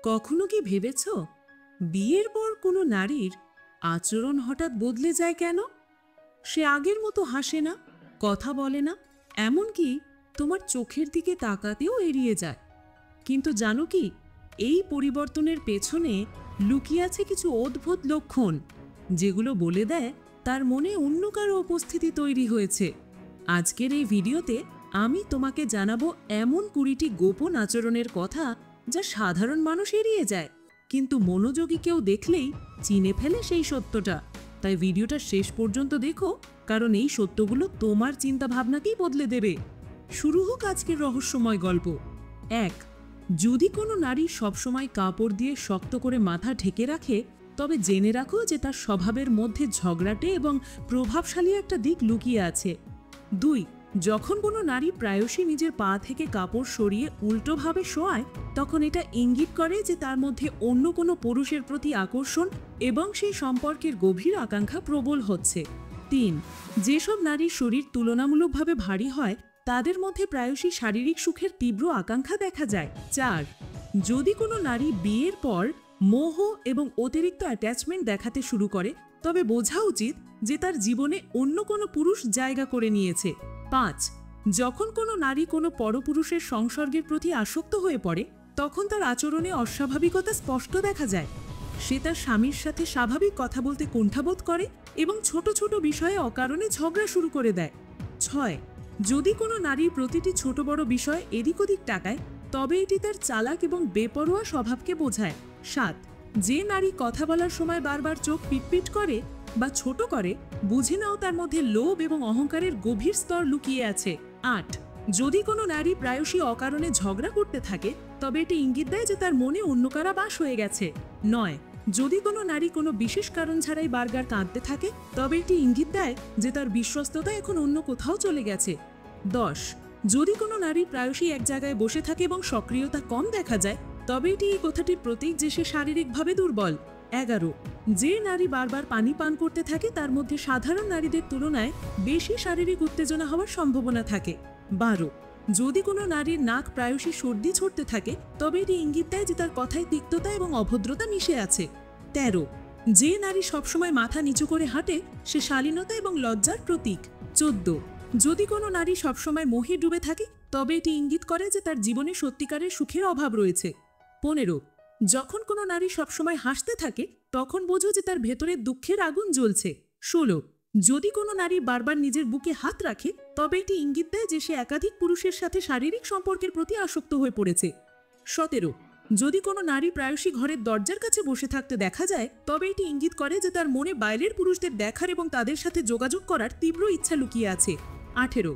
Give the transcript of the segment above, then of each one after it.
কখনো কি ভেবেছ বিয়ের পর কোনো নারীর আচরণ হঠাৎ বদলে যায় কেন? সে আগের মতো হাসে না, কথা বলে না, এমনকি তোমার চোখের দিকে তাকাতেও এড়িয়ে যায়। কিন্তু জানো কি, এই পরিবর্তনের পেছনে লুকিয়ে আছে কিছু অদ্ভুত লক্ষণ, যেগুলো বলে দেয় তার মনে অন্য কারো উপস্থিতি তৈরি হয়েছে। আজকের এই ভিডিওতে আমি তোমাকে জানাবো এমন 20টি গোপন আচরণের কথা যা সাধারণ মানুষ এড়িয়ে যায়, কিন্তু মনোযোগী কেউ দেখলেই চিনে ফেলে সেই সত্যটা। তাই ভিডিওটা শেষ পর্যন্ত দেখো, কারণ এই সত্যগুলো তোমার চিন্তা ভাবনাকেই বদলে দেবে। শুরু হোক আজকের রহস্যময় গল্প। 1. যদি কোনো নারী সবসময় কাপড় দিয়ে শক্ত করে মাথা ঢেকে রাখে, তবে জেনে রাখো যে তার স্বভাবের মধ্যে ঝগড়াটে এবং প্রভাবশালী একটা দিক লুকিয়ে আছে। 2. যখন কোনো নারী প্রায়শই নিজের পা থেকে কাপড় সরিয়ে উল্টোভাবে শোয়ায়, তখন এটা ইঙ্গিত করে যে তার মধ্যে অন্য কোনো পুরুষের প্রতি আকর্ষণ এবং সেই সম্পর্কের গভীর আকাঙ্ক্ষা প্রবল হচ্ছে। 3. যেসব নারীর শরীর তুলনামূলকভাবে ভারী হয়, তাদের মধ্যে প্রায়শই শারীরিক সুখের তীব্র আকাঙ্ক্ষা দেখা যায়। 4. যদি কোনো নারী বিয়ের পর মোহ এবং অতিরিক্ত অ্যাটাচমেন্ট দেখাতে শুরু করে, তবে বোঝা উচিত যে তার জীবনে অন্য কোনো পুরুষ জায়গা করে নিয়েছে। 5. যখন কোনো নারী কোনো পরপুরুষের সংসর্গের প্রতি আসক্ত হয়ে পড়ে, তখন তার আচরণে অস্বাভাবিকতা স্পষ্ট দেখা যায়। সে তার স্বামীর সাথে স্বাভাবিক কথা বলতে কুণ্ঠাবোধ করে এবং ছোট ছোট বিষয়ে অকারণে ঝগড়া শুরু করে দেয়। 6. যদি কোনো নারীর প্রতিটি ছোট বড় বিষয় এদিক ওদিক তাকায়, তবে এটি তার চালাক এবং বেপরোয়া স্বভাবকে বোঝায়। 7. যে নারী কথা বলার সময় বারবার চোখ পিটপিট করে বা ছোট করে, বুঝে নাও তার মধ্যে লোভ এবং অহংকারের গভীর স্তর লুকিয়ে আছে। 8. যদি কোনো নারী প্রায়শই অকারণে ঝগড়া করতে থাকে, তবে এটি ইঙ্গিত দেয় যে তার মনে অন্য কারা বাস হয়ে গেছে। 9. যদি কোনো নারী কোনো বিশেষ কারণ ছাড়াই বারবার কাঁদতে থাকে, তবে এটি ইঙ্গিত দেয় যে তার বিশ্বস্ততা এখন অন্য কোথাও চলে গেছে। 10. যদি কোনো নারী প্রায়শই এক জায়গায় বসে থাকে এবং সক্রিয়তা কম দেখা যায়, তবে এটি এই কথাটির প্রতীক যে সে শারীরিকভাবে দুর্বল। 11. যে নারী বারবার পানি পান করতে থাকে, তার মধ্যে সাধারণ নারীদের তুলনায় বেশি শারীরিক উত্তেজনা হওয়ার সম্ভাবনা থাকে। 12. যদি কোনো নারীর নাক প্রায়শই সর্দি ছড়তে থাকে, তবে এটি ইঙ্গিত দেয় যে তার কথায় তিক্ততা এবং অভদ্রতা মিশে আছে। 13. যে নারী সবসময় মাথা নিচু করে হাঁটে, সে শালীনতা এবং লজ্জার প্রতীক। 14. যদি কোনো নারী সবসময় মোহে ডুবে থাকে, তবে এটি ইঙ্গিত করে যে তার জীবনে সত্যিকারের সুখের অভাব রয়েছে। 15. যখন কোনো নারী সবসময় হাসতে থাকে, তখন বোঝো যে তার ভেতরে দুঃখের আগুন জ্বলছে। 16. যদি কোনো নারী বারবার নিজের বুকে হাত রাখে, তবে এটি ইঙ্গিত দেয় যে সে একাধিক পুরুষের সাথে শারীরিক সম্পর্কের প্রতি আসক্ত হয়ে পড়েছে। 17. যদি কোনো নারী প্রায়শই ঘরের দরজার কাছে বসে থাকতে দেখা যায়, তবে এটি ইঙ্গিত করে যে তার মনে বাইরের পুরুষদের দেখার এবং তাদের সাথে যোগাযোগ করার তীব্র ইচ্ছা লুকিয়ে আছে। 18.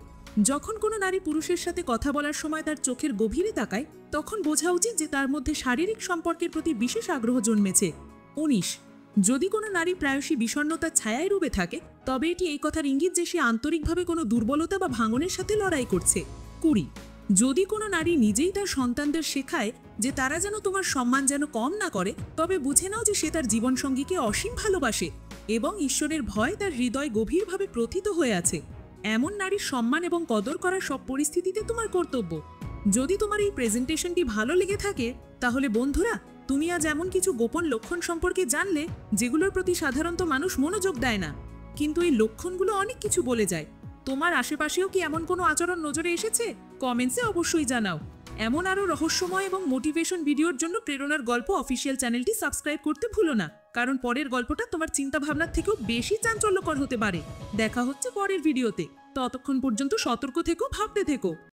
যখন কোনো নারী পুরুষের সাথে কথা বলার সময় তার চোখের গভীরে তাকায়, তখন বোঝা উচিত যে তার মধ্যে শারীরিক সম্পর্কের প্রতি বিশেষ আগ্রহ জন্মেছে। 19. যদি কোনো নারী প্রায়শই বিষণ্ণতার ছায়ায় ডুবে থাকে, তবে এটি এই কথার ইঙ্গিত যে সে আন্তরিকভাবে কোনো দুর্বলতা বা ভাঙনের সাথে লড়াই করছে। 20. যদি কোনো নারী নিজেই তার সন্তানদের শেখায় যে তারা যেন তোমার সম্মান যেন কম না করে, তবে বুঝে নাও যে সে তার জীবনসঙ্গীকে অসীম ভালোবাসে এবং ঈশ্বরের ভয় তার হৃদয় গভীরভাবে প্রথিত হয়ে আছে। এমন নারীর সম্মান এবং কদর করার সব পরিস্থিতিতে তোমার কর্তব্য। যদি তোমার এই প্রেজেন্টেশনটি ভালো লেগে থাকে, তাহলে বন্ধুরা, তুমি আজ এমন কিছু গোপন লক্ষণ সম্পর্কে জানলে যেগুলোর প্রতি সাধারণত মানুষ মনোযোগ দেয় না, কিন্তু এই লক্ষণগুলো অনেক কিছু বলে যায়। তোমার আশেপাশেও কি এমন কোনো আচরণ নজরে এসেছে? কমেন্টসে অবশ্যই জানাও। এমন আরও রহস্যময় এবং মোটিভেশন ভিডিওর জন্য প্রেরণার গল্প অফিসিয়াল চ্যানেলটি সাবস্ক্রাইব করতে ভুলো না, কারণ পরের গল্পটা তোমার চিন্তাভাবনার থেকেও বেশি চাঞ্চল্যকর হতে পারে। দেখা হচ্ছে পরের ভিডিওতে। ততক্ষণ পর্যন্ত সতর্ক থেকো, ভাবতে থেকো।